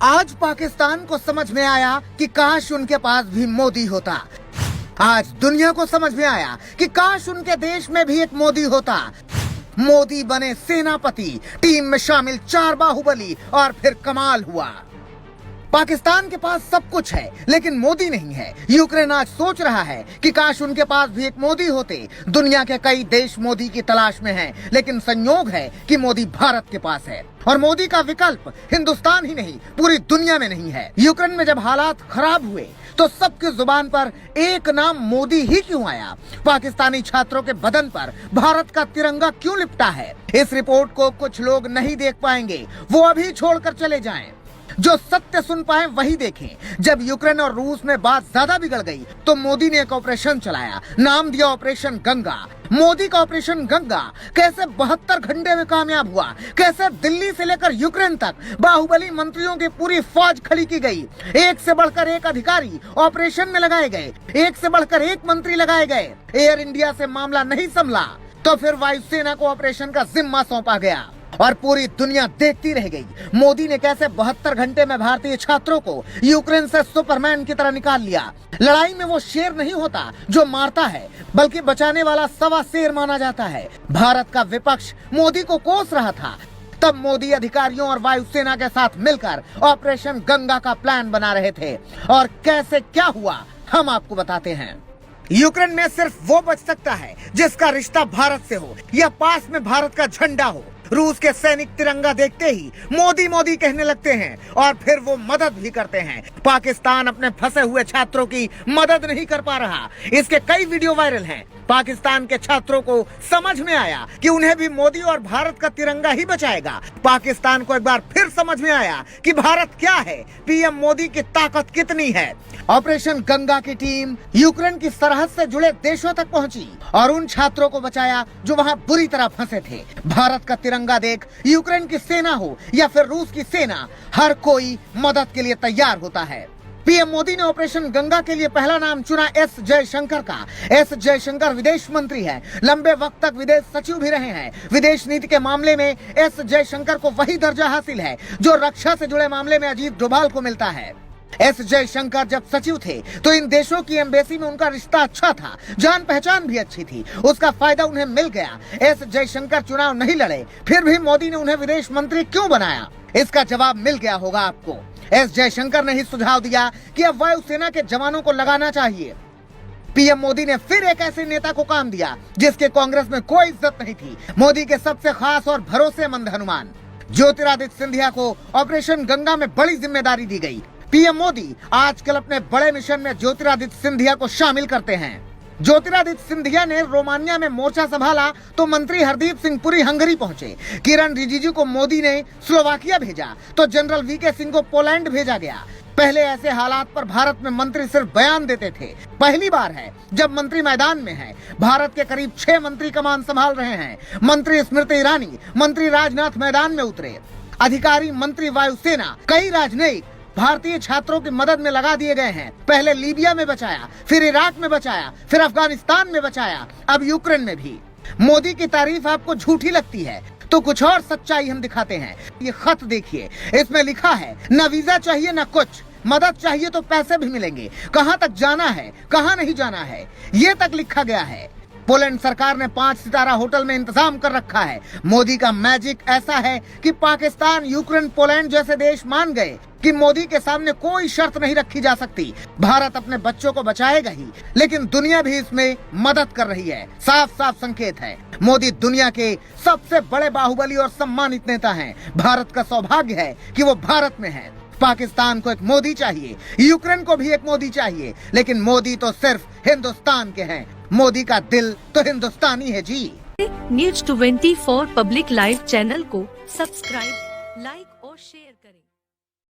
आज पाकिस्तान को समझ में आया कि काश उनके पास भी मोदी होता। आज दुनिया को समझ में आया कि काश उनके देश में भी एक मोदी होता। मोदी बने सेनापति, टीम में शामिल 4 बाहुबली और फिर कमाल हुआ। पाकिस्तान के पास सब कुछ है लेकिन मोदी नहीं है। यूक्रेन आज सोच रहा है कि काश उनके पास भी एक मोदी होते। दुनिया के कई देश मोदी की तलाश में हैं, लेकिन संयोग है कि मोदी भारत के पास है और मोदी का विकल्प हिंदुस्तान ही नहीं पूरी दुनिया में नहीं है। यूक्रेन में जब हालात खराब हुए तो सबकी जुबान पर एक नाम मोदी ही क्यों आया? पाकिस्तानी छात्रों के बदन पर भारत का तिरंगा क्यों लिपटा है? इस रिपोर्ट को कुछ लोग नहीं देख पाएंगे, वो अभी छोड़कर चले जाएं। जो सत्य सुन पाए वही देखें। जब यूक्रेन और रूस में बात ज्यादा बिगड़ गई तो मोदी ने एक ऑपरेशन चलाया, नाम दिया ऑपरेशन गंगा। मोदी का ऑपरेशन गंगा कैसे 72 घंटे में कामयाब हुआ, कैसे दिल्ली से लेकर यूक्रेन तक बाहुबली मंत्रियों की पूरी फौज खड़ी की गई। एक से बढ़कर एक अधिकारी ऑपरेशन में लगाए गए, एक से बढ़कर एक मंत्री लगाए गए। एयर इंडिया से मामला नहीं संभला तो फिर वायुसेना को ऑपरेशन का जिम्मा सौंपा गया और पूरी दुनिया देखती रह गई। मोदी ने कैसे 72 घंटे में भारतीय छात्रों को यूक्रेन से सुपरमैन की तरह निकाल लिया। लड़ाई में वो शेर नहीं होता जो मारता है, बल्कि बचाने वाला सवा शेर माना जाता है। भारत का विपक्ष मोदी को कोस रहा था, तब मोदी अधिकारियों और वायुसेना के साथ मिलकर ऑपरेशन गंगा का प्लान बना रहे थे। और कैसे क्या हुआ हम आपको बताते हैं। यूक्रेन में सिर्फ वो बच सकता है जिसका रिश्ता भारत से हो या पास में भारत का झंडा हो। रूस के सैनिक तिरंगा देखते ही मोदी मोदी कहने लगते हैं और फिर वो मदद भी करते हैं। पाकिस्तान अपने फंसे हुए छात्रों की मदद नहीं कर पा रहा। इसके कई वीडियो वायरल हैं। पाकिस्तान के छात्रों को समझ में आया कि उन्हें भी मोदी और भारत का तिरंगा ही बचाएगा। पाकिस्तान को एक बार फिर समझ में आया कि भारत क्या है, पीएम मोदी की ताकत कितनी है। ऑपरेशन गंगा की टीम यूक्रेन की सरहद से जुड़े देशों तक पहुंची और उन छात्रों को बचाया जो वहां बुरी तरह फंसे थे। भारत का तिरंगा देख यूक्रेन की सेना हो या फिर रूस की सेना, हर कोई मदद के लिए तैयार होता है। पीएम मोदी ने ऑपरेशन गंगा के लिए पहला नाम चुना एस जयशंकर का। एस जयशंकर विदेश मंत्री हैं, लंबे वक्त तक विदेश सचिव भी रहे हैं। विदेश नीति के मामले में एस जयशंकर को वही दर्जा हासिल है जो रक्षा से जुड़े मामले में अजीत डोभाल को मिलता है। एस जयशंकर जब सचिव थे तो इन देशों की एम्बेसी में उनका रिश्ता अच्छा था, जान पहचान भी अच्छी थी, उसका फायदा उन्हें मिल गया। एस जयशंकर चुनाव नहीं लड़े, फिर भी मोदी ने उन्हें विदेश मंत्री क्यों बनाया? इसका जवाब मिल गया होगा आपको। एस जयशंकर ने ही सुझाव दिया कि अब वायुसेना के जवानों को लगाना चाहिए। पीएम मोदी ने फिर एक ऐसे नेता को काम दिया जिसके कांग्रेस में कोई इज्जत नहीं थी, मोदी के सबसे खास और भरोसेमंद हनुमान ज्योतिरादित्य सिंधिया को ऑपरेशन गंगा में बड़ी जिम्मेदारी दी गई। पीएम मोदी आजकल अपने बड़े मिशन में ज्योतिरादित्य सिंधिया को शामिल करते हैं। ज्योतिरादित्य सिंधिया ने रोमानिया में मोर्चा संभाला तो मंत्री हरदीप सिंह पुरी हंगरी पहुंचे। किरण रिजिजू को मोदी ने स्लोवाकिया भेजा तो जनरल वीके सिंह को पोलैंड भेजा गया। पहले ऐसे हालात पर भारत में मंत्री सिर्फ बयान देते थे। पहली बार है जब मंत्री मैदान में है। भारत के करीब 6 मंत्री कमान संभाल रहे हैं। मंत्री स्मृति ईरानी, मंत्री राजनाथ मैदान में उतरे। अधिकारी मंत्री वायुसेना, कई राजनयिक भारतीय छात्रों की मदद में लगा दिए गए हैं। पहले लीबिया में बचाया, फिर इराक में बचाया, फिर अफगानिस्तान में बचाया, अब यूक्रेन में भी। मोदी की तारीफ आपको झूठी लगती है तो कुछ और सच्चाई हम दिखाते हैं। ये खत देखिए, इसमें लिखा है न वीजा चाहिए न कुछ, मदद चाहिए तो पैसे भी मिलेंगे। कहाँ तक जाना है, कहाँ नहीं जाना है, ये तक लिखा गया है। पोलैंड सरकार ने 5 सितारा होटल में इंतजाम कर रखा है। मोदी का मैजिक ऐसा है कि पाकिस्तान, यूक्रेन, पोलैंड जैसे देश मान गए कि मोदी के सामने कोई शर्त नहीं रखी जा सकती। भारत अपने बच्चों को बचाएगा ही, लेकिन दुनिया भी इसमें मदद कर रही है। साफ साफ संकेत है, मोदी दुनिया के सबसे बड़े बाहुबली और सम्मानित नेता हैं। भारत का सौभाग्य है कि वो भारत में है। पाकिस्तान को एक मोदी चाहिए, यूक्रेन को भी एक मोदी चाहिए, लेकिन मोदी तो सिर्फ हिंदुस्तान के हैं। मोदी का दिल तो हिंदुस्तानी है जी। न्यूज़ 24 पब्लिक लाइव चैनल को सब्सक्राइब, लाइक और शेयर करें।